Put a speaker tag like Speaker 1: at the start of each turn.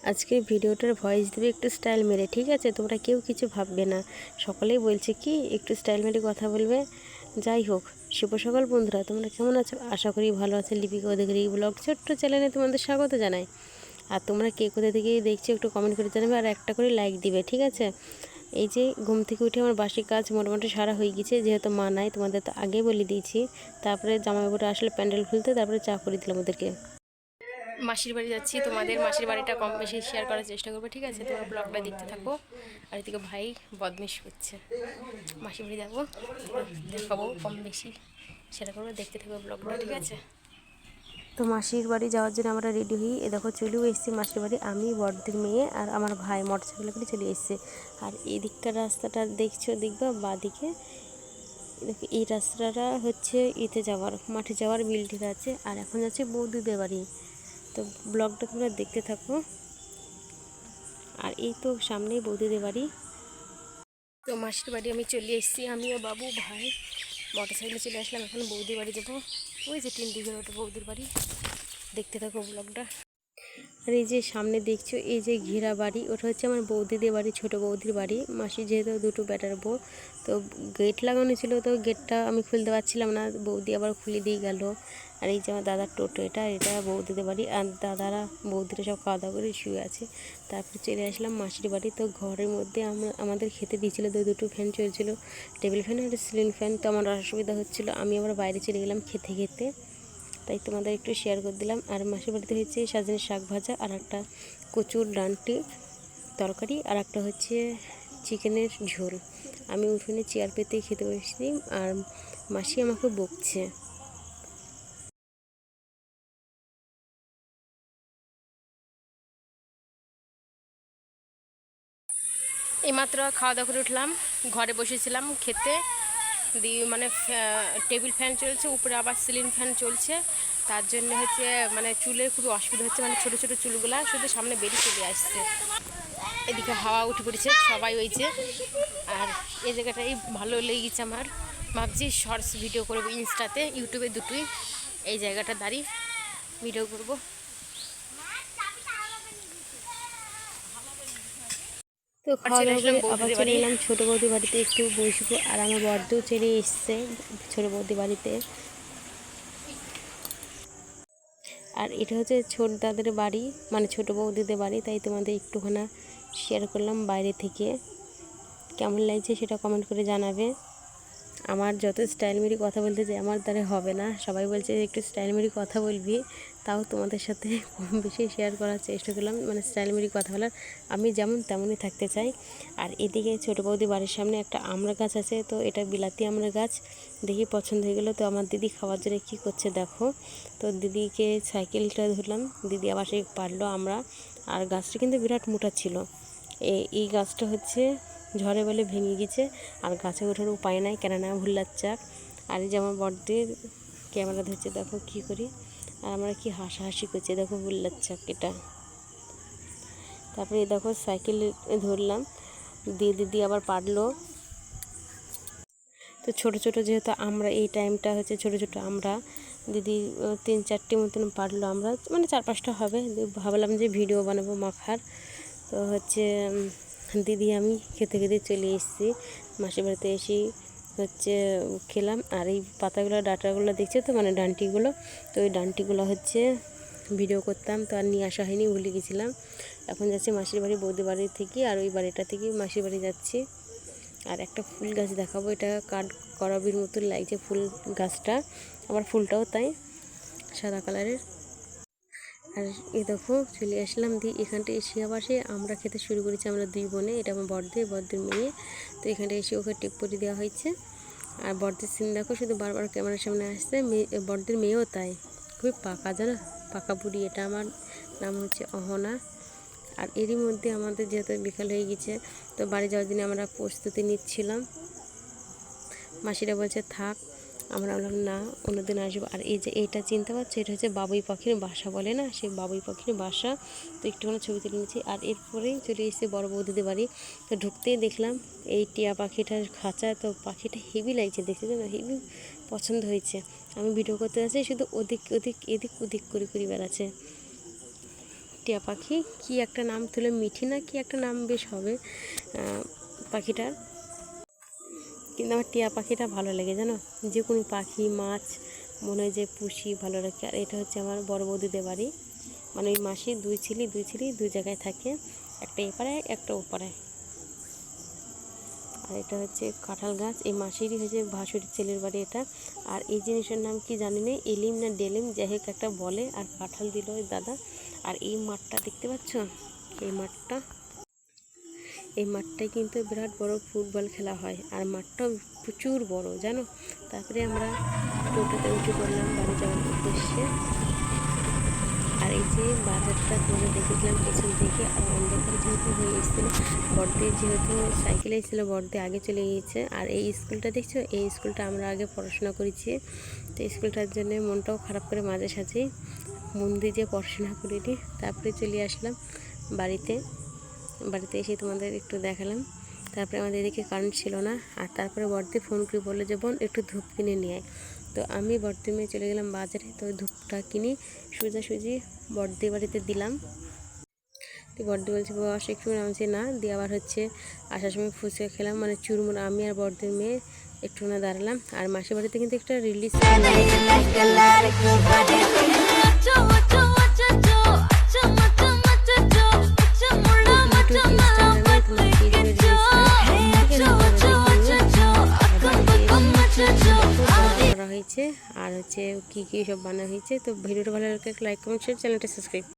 Speaker 1: আজকে ভিডিওটার ভয়েস দেবে একটু স্টাইল মেরে, ঠিক আছে? তোমরা কেউ কিছু ভাববে না। সকলেই বলছে কি একটু স্টাইল মেরে কথা বলবে। যাই হোক, শুভ সকাল বন্ধুরা, তোমরা কেমন আছো? আশা করি ভালো আছে। লিপিকা অধিকারী ব্লগ ছোট্ট চ্যানেলে তোমাদের স্বাগত জানাই। আর তোমরা কে কোথা থেকে দেখছো একটু কমেন্ট করে জানাবে, আর একটা করে লাইক দিবে, ঠিক আছে? এই যে ঘুম থেকে উঠে আমার বাসি কাজ মোটামুটি সারা হয়ে গেছে, যেহেতু মা নাই, তোমাদের তো আগে বলে দিয়েছি। তারপরে জামাইবাবুরা আসলে প্যান্ডেল খুলতে, তারপরে চা করে দিলাম ওদেরকে। মাসির বাড়ি যাচ্ছি, তোমাদের মাসির বাড়িটা কম বেশি শেয়ার করার চেষ্টা করবো, ঠিক আছে? তোমরা ব্লগটা দেখতে থাকো। আর এদিকে ভাই বদমাইশ করছে। মাসির বাড়ি যাবো, দেখাবো কম বেশি সেটা করবো, দেখতে থাকবো ব্লগটা, ঠিক আছে? তো মাসির বাড়ি যাওয়ার জন্য আমরা রেডি হই। এ দেখো চলেও এসেছি মাসির বাড়ি, আমি বড়দের মেয়ে আর আমার ভাই মোটরসাইকেল করে চলে এসেছে। আর এই দিককার রাস্তাটা দেখছো, দেখবা বাঁদিকে, দেখো এই রাস্তাটা হচ্ছে ইতে যাওয়ার, মাঠে যাওয়ার, বিলটিতে আছে। আর এখন যাচ্ছে বৌদিদের বাড়ি। তো ব্লগটা তোমরা দেখতে থাকো। আর এই তো সামনেই বৌদিদের বাড়ি। তো মাসির বাড়ি আমি চলে এসেছি, আমিও বাবু ভাই মোটরসাইকেলে চলে আসলাম। এখন বৌদির বাড়ি যাবো। ওই যে 3 দিকের ওটা বৌদির বাড়ি, দেখতে থাকো ব্লগটা। আর এই যে সামনে দেখছো এই যে ঘেরা বাড়ি, ওটা হচ্ছে আমার বৌদিদের বাড়ি, ছোট বৌদির বাড়ি। মাসি যেহেতু দুটো বেটার বউ, তো গেট লাগানো ছিল, তো গেটটা আমি খুলতে পারছিলাম না, বৌদি আবার খুলে দিয়ে গেল। আর এই যে আমার দাদার টোটো, এটা বৌদিদের বাড়ি। আর দাদারা বৌদিরা সব খাওয়া দাওয়া করে শুয়ে আছে। তারপরে চলে আসলাম মাসির বাড়ি। তো ঘরের মধ্যে আমাদের খেতে দিয়েছিলো, দুটো ফ্যান চলছিল, টেবিল ফ্যান আর সিলিং ফ্যান। তো আমার অসুবিধা হচ্ছিলো, আমি আবার বাইরে চলে গেলাম খেতে খেতে, তাই তোমাদের একটু শেয়ার করে দিলাম। আর মাসির বাড়িতে হচ্ছে সাজনের শাক ভাজা, আর একটা কচুর ডান্টি তরকারি, আর একটা হচ্ছে চিকেনের ঝোল। আমি উঠোনে চেয়ার পেতেই খেতে বসেছি, আর মাসি আমাকে বকছে। এইমাত্র খাওয়া দাওয়া করে উঠলাম, ঘরে বসেছিলাম খেতে দিয়ে, মানে টেবিল ফ্যান চলছে, উপরে আবার সিলিং ফ্যান চলছে। তার জন্য হচ্ছে মানে চুলের খুবই অসুবিধা হচ্ছে, মানে ছোটো ছোটো চুলগুলা শুধু সামনে বেরিয়ে চলে আসছে। এদিকে হাওয়া উঠে পড়েছে, সবাই হয়েছে। আর এই জায়গাটাই ভালো লেগেছে আমার, ভাবছি শর্টস ভিডিও করবো ইনস্টাতে, ইউটিউবে দুটোই। এই জায়গাটা দাঁড়িয়ে ভিডিও করব। তো খাওয়া দাওয়া করে আবার চলে এলাম ছোটো বৌদির বাড়িতে, একটু বসবো। আর আমার বড়দেও চলে এসছে ছোটো বৌদির বাড়িতে। আর এটা হচ্ছে ছোট দাদের বাড়ি, মানে ছোটো বৌদিদের বাড়ি, তাই তোমাদের একটুখানি শেয়ার করলাম বাইরে থেকে। কেমন লাগছে সেটা কমেন্ট করে জানাবে। আমার যত স্টাইল মেরি কথা বলতে চাই, আমার দ্বারা হবে না। সবাই বলছে একটু স্টাইল মেরি কথা বলবি, তাও তোমাদের সাথে কম বেশি শেয়ার করার চেষ্টা করলাম, মানে স্টাইল মেরি কথা বলার। আমি যেমন তেমনই থাকতে চাই। আর এদিকে ছোটো বৌদি বাড়ির সামনে একটা আমড়া গাছ আছে, তো এটা বিলাতি আমড়া গাছ, দেখি পছন্দ হয়ে গেলো। তো আমার দিদি খাওয়ার জন্য কী করছে দেখো। তো দিদিকে সাইকেলটা ধরলাম, দিদি আবার সেই পারলো আমরা। আর গাছটা কিন্তু বিরাট মোটা ছিল। এই গাছটা হচ্ছে ঝড়ে বলে ভেঙে গেছে, আর গাছে ওঠার উপায় নাই, কেননা ভুল্লার চাক। আর এই যে আমার বড়দের ক্যামেরা ধরছে, দেখো কী করি। আর আমরা কি হাসাহাসি করছি, দেখো ভুল্লার চাক এটা। তারপরে দেখো সাইকেল ধরলাম, দিয়ে দিদি আবার পারলো। তো ছোট ছোট যেহেতু আমরা, এই টাইমটা হচ্ছে ছোট ছোট আমরা, দিদি 3-4টি মতন পারলো, আমরা মানে 4-5টা হবে। ভাবলাম যে ভিডিও বানাবো মাখার। তো হচ্ছে দিদি আমি খেতে খেতে চলে এসেছি মাসির বাড়িতে। এসে হচ্ছে খেলাম। আর এই পাতাগুলো ডাঁটাগুলো দেখছো তো, মানে ডান্টিগুলো, তো ওই ডান্টিগুলো হচ্ছে ভিডিও করতাম, তো আর নিয়ে আসা হয়নি, ভুলে গেছিলাম। এখন যাচ্ছি মাসির বাড়ি, বৌদি বাড়ি থেকে, আর ওই বাড়িটা থেকে মাসির বাড়ি যাচ্ছি। আর একটা ফুল গাছ দেখাবো, এটা কাঠ করাবির মতন লাগছে ফুল গাছটা, আবার ফুলটাও তাই সাদা কালারের। আর এই দেখো চলে আসলাম, দিয়ে এখানটা এসে আবার সে আমরা খেতে শুরু করেছি, আমরা 2 বোনে। এটা আমার বড়দের মেয়ে। তো এখানটা এসে ওকে টিপ পরি দেওয়া হয়েছে। আর বড়দের সিন দেখো, শুধু বারবার ক্যামেরার সামনে আসছে। বড়দের মেয়েও তাই, খুবই পাকা, জানো, পাকা বুড়ি। এটা আমার নাম হচ্ছে অহনা। আর এরই মধ্যে আমাদের যেহেতু বিকাল হয়ে গেছে, তো বাড়ি যাওয়ার জন্য আমরা প্রস্তুতি নিচ্ছিলাম। মাসিরা বলছে থাক, আমরা বললাম না, অন্যদিন আসবো। আর এই যে এইটা চিনতে পারছো, এটা হচ্ছে বাবুই পাখির বাসা বলে না, সেই বাবুই পাখির বাসা। তো একটুখানি ছবি তুলে নিয়েছি। আর এরপরেই চলে এসেছি বড় বৌদিদের বাড়ি। তো ঢুকতেই দেখলাম এই টিয়া পাখিটার খাঁচা। তো পাখিটা হেভি লাগছে দেখতে, জানো, হেভি পছন্দ হয়েছে। আমি ভিডিও করতে যাচ্ছি, শুধু এদিক ওদিক করে বেড়াচ্ছে। টিয়া পাখি, কি একটা নাম তুলে, মিঠি না কি একটা নাম বেশ হবে পাখিটার, কিন্তু আমার টিয়া পাখিটা ভালো লাগে জানো। যে কোনো পাখি মাছ মনে হয় যে পুষি ভালো লাগে। আর এটা হচ্ছে আমার বড় বৌদিদের বাড়ি, মানে ওই মাসি দুই ছেলে দুই জায়গায় থাকে, একটা এপাড়ায় একটা ওপাড়ায়। আর এটা হচ্ছে কাঁঠাল গাছ, এই মাসিরই হচ্ছে ভাসুরের ছেলের বাড়ি এটা। আর এই জিনিসের নাম কি জানি না, এলিম না ডেলিম যাই হোক একটা বলে। আর কাঁঠাল দিল ওই দাদা। আর এই মাঠটা দেখতে পাচ্ছ, এই মাঠটায় কিন্তু বিরাট বড় ফুটবল খেলা হয়, আর মাঠটাও প্রচুর বড় জানো। তারপরে আমরা টোটোতে উঠে পড়লাম বাড়ি যাওয়ার উদ্দেশ্যে। আর এই যে বাজারটা তোমাদের দেখেছিলাম পেছন থেকে, আর অন্ধকার যেহেতু হয়ে এসেছিল, বড়দি যেহেতু সাইকেলে এসেছিলো, বড়দি আগে চলে গিয়েছে। আর এই স্কুলটা দেখছো, এই স্কুলটা আমরা আগে পড়াশোনা করেছি, তো স্কুলটার জন্য মনটাও খারাপ করে মাঝে সাঝেই মন দিয়ে যে পড়াশোনা করিনি। তারপরে চলে আসলাম বাড়িতে এসে তোমাদের একটু দেখালাম। তারপরে আমাদের এদিকে কারেন্ট ছিল না, আর তারপরে বড়দি ফোন করে বললো যে বোন একটু ধূপ কিনে নিয়ে আয়। তো আমি বড়দি মেয়ে চলে গেলাম বাজারে, তো ধূপটা কিনে সোজাসুজি বড়দি বাড়িতে দিলাম। তো বড়দি বলছে বস একটু, নামছে না দিয়ে আবার হচ্ছে আসার সময় ফুচকা খেলাম, মানে চুরমুর। আমি আর বড়দির মেয়ে একটু না দাঁড়ালাম। আর মাসির বাড়িতে কিন্তু একটা রিলিজ করা হয়েছে, আর হচ্ছে কী কী সব বানানো হয়েছে। তো ভিডিওটা ভালো লাগলে লাইক কমেন্ট শেয়ার, চ্যানেলটা সাবস্ক্রাইব।